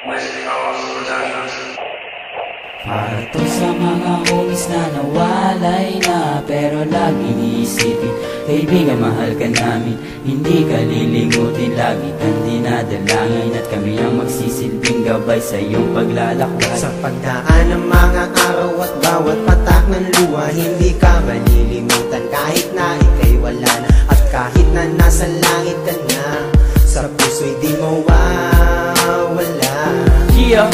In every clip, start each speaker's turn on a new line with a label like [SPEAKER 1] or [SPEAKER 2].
[SPEAKER 1] Para to sa mga homies na nawalay na, pero lagi iisipin, kaibigan mahal ka namin, hindi ka lilingutin, lagi kang dinadalangin, at kami ang magsisilbing gabay sa iyong paglalakbay.
[SPEAKER 2] Sa pagdaan ng mga araw at bawat patak ng luha, hindi ka malilimutan kahit na ika'y wala na, at kahit na nasa langit ka na, sa puso'y di mawawala.
[SPEAKER 1] Yeah,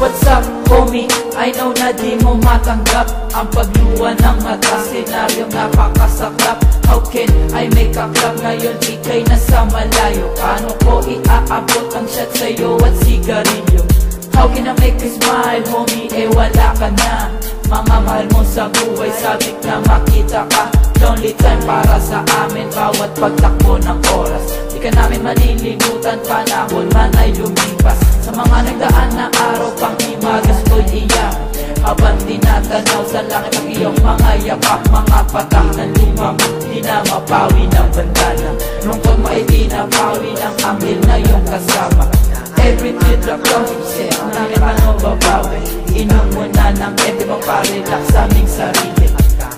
[SPEAKER 1] what's up homie? I know na di mo matanggap ang pagluwa ng mata, senaryong napakasaklap. How can I make a club ngayon ika'y nasa malayo? Paano ko iaabot ang shot sa'yo at sigarilyo? How can I make you smile homie? Eh wala ka na. Mga mahal mo sa buhay, sabik na makita ka. Lonely time para sa amin, bawat pagtakbo ng oras. Di ka namin malilimutan, panahon man ay lumipas. Sa mga nagdaan na araw, pang imagas ko'y iyak, habang tinatanaw sa langit ang iyong mga yapak. Mga patak ng luma mo, di na mapawi ng bandana. Lungkot mo ay di na pawi ng anghel na iyong kasama. Every teardrop of success, ang langit ano babawi. Inom mo na ng ete mong parelax sa aming sarili.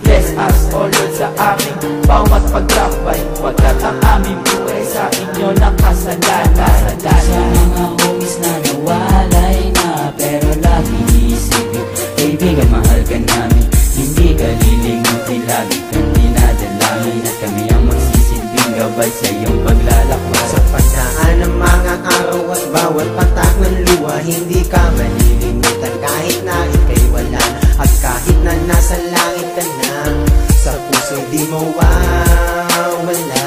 [SPEAKER 1] Bless us, O Lord, sa aming bawat pagkakbay, pagkat ang aming buhay sa inyo nakasalanan.
[SPEAKER 3] Sa mga homies na nawalay na, pero lagi iisipin, kaibigan mahal ka namin, hindi ka lilingutin, lagi kang dinadalangin, at kami ang magsisilbing gabay sa iyong paglalakbay.
[SPEAKER 2] Sa pagdaan ng mga araw at bawat patak ng luha, hindi ka malilimutan kahit na ika'y wala na, at kahit na nasa langit ka na, sa puso'y di mawawala.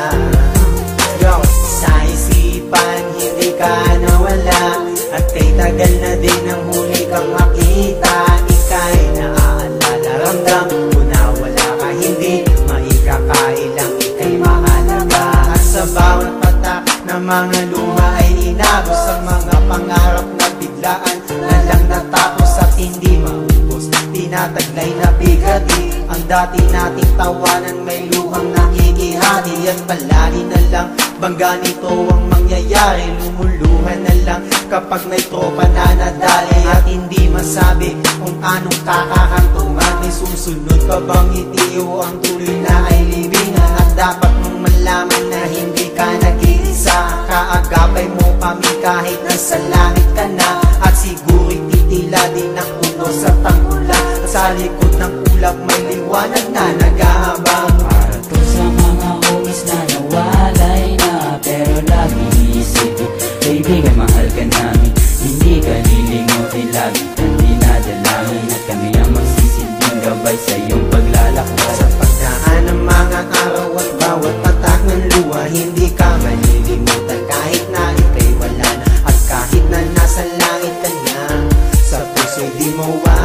[SPEAKER 2] Yo, sa isipan hindi ka nawala, at kay tagal na din ang huli kang makita. Ika'y naaalala, ramdam mo na wala ka, hindi maikakailang ika'y mahalaga. At sa bawat patak na mga luha ay inagos ang mga pangarap na biglaan na lang natapos at hindi maubos. Tinataglay na bigati ang dati nating tawanan, may luhang nakikihati, at palagi na lang bangga nito ang mangyayari. Lumuluhan na lang kapag may tropa na nadali, at hindi masabi kung anong kakahantungan. May susunod pa bang itiyo ang tuloy na ay libingan, at dapat mong malaman na hindi ka nag-iisa. Kaagapay mo kami kahit nasa langit ka na, at siguro'y titila din ang uno sa tanggulan. Sa likod ng ulap may liwanag na nag-aabang.
[SPEAKER 3] Para to sa mga homies na nawalay na, pero lagi iisipin, kaibigan mahal ka namin, hindi ka lilingutin, lagi kang dinadalangin, at kami ang magsisilbing gabay sa iyong paglalakbay.
[SPEAKER 2] Sa pagdaan ng mga araw at bawat patak ng luha, hindi ka malilimutan kahit na ika'y wala na, at kahit na nasa langit ka na, sa puso'y di mawawala.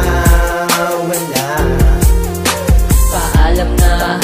[SPEAKER 4] Paalam na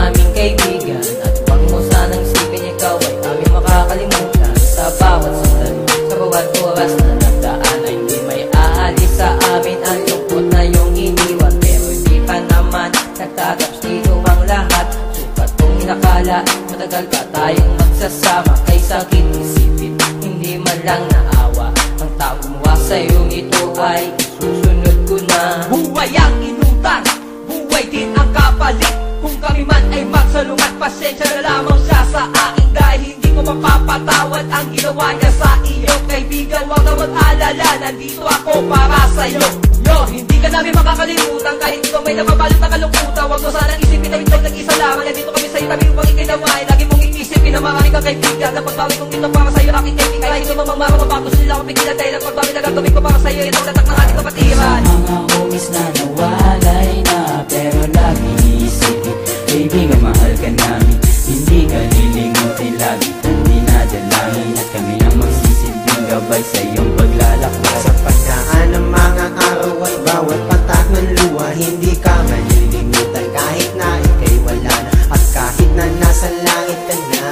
[SPEAKER 4] aming kaibigan, at huwag mo sanang isipin ikaw ay aming makakalimutan. Sa bawat sandali, sa bawat oras na nagdaan, ay hindi may aalis sa amin ang lungkot na iyong iniwan. Pero hindi pa naman nagtatapos dito ang lahat, sukat kong inakala matagal pa tayong magsasama. Kay sakit isipin, hindi man lang naawa ang taong gumawa sa'yo, ito ay susunod ko na. Buhay ang inutang, buhay din ang kapalit. Kung kami man ay magsalungat, pasensya na lamang siya sa akin, dahil hindi ko mapapatawad ang ginawa niya sa iyo. Kaibigan, huwag na mag-alala, nandito ako para sa'yo. Yo, hindi ka namin makakalimutan, kahit ikaw may napabalot na kalungkutan. Huwag mo sanang isipin na ito'y nag-isa lamang, nandito kami sa'yo, tabi upang ikinamay. Lagi mong iisipin na marami kang kaibigan, na pagbawi kong ito para sa'yo aking kaibigan. Kahit ito mamamara, mabago sila ako pigilan, dahil ang pagbawi na gagawin ko para sa'yo, ito latak ng ating kapatiran.
[SPEAKER 3] Mga homies na nawalay na, pero lagi iisipin, kaibigan mahal ka namin, hindi ka lilingutin, lagi kang dinadalangin, at kami ang magsisilbing gabay sa iyong paglalakbay.
[SPEAKER 2] Sa pagdaan ng mga araw at bawat patak ng luha, hindi ka malilimutan kahit na ika'y wala na, at kahit na nasa langit ka na,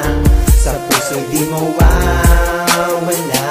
[SPEAKER 2] sa puso'y di mawawala.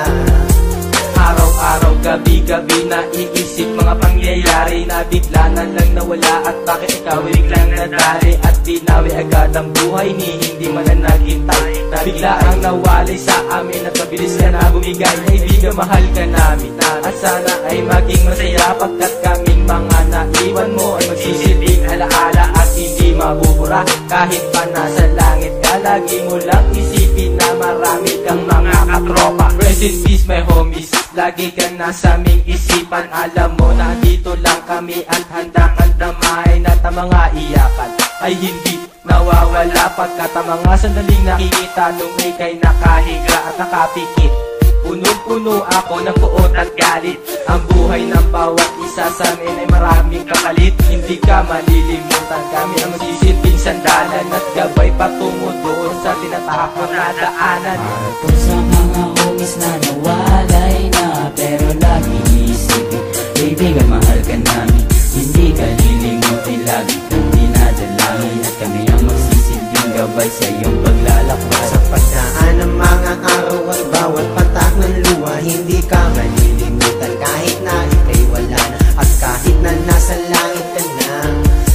[SPEAKER 1] Araw-araw, gabi
[SPEAKER 3] gabi naiisip mga pangyayari na bigla na lang nawala at bakit ikaw biglang nadali at binawi agad ang buhay ni hindi man na naghintay na bigla ang nawalay sa amin at mabilis ka na bumigay. Kaibigan, mahal ka namin at sana ay maging masaya pagkat kaming mga naiwan mo ay magsisilbing alaala at hindi mabubura kahit pa nasa langit ka. Lagi mo lang isipin na marami kang mga katropa. Rest in peace my homies, lagi ka nasa aming isipan. Alam mo na dito lang kami at handa kang damahin at ang mga iyakan ay hindi nawawala pagkat ang mga sandaling nakikita nung ika'y nakahiga at nakapikit. Punong-puno ako ng puot at galit. Ang buhay ng bawat isa sa amin ay maraming kapalit. Hindi ka malilimutan, kami ang magsisilbing sandalan at gabay patungo doon sa tinatakot na daanan.
[SPEAKER 1] Para po sa mga homies na nawalay na pero lagi isipin, kaibigan, mahal ka namin, hindi ka lilimutin, lagi kang dinadalangin at kami ang magsisilbing gabay sa iyong paglalakbay.
[SPEAKER 2] Sa pagdaan ng mga araw at bawat patak ng luha, hindi ka malilimutan kahit na ika'y wala na. At kahit na nasa langit ka na,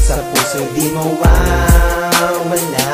[SPEAKER 2] sa puso di mo wala.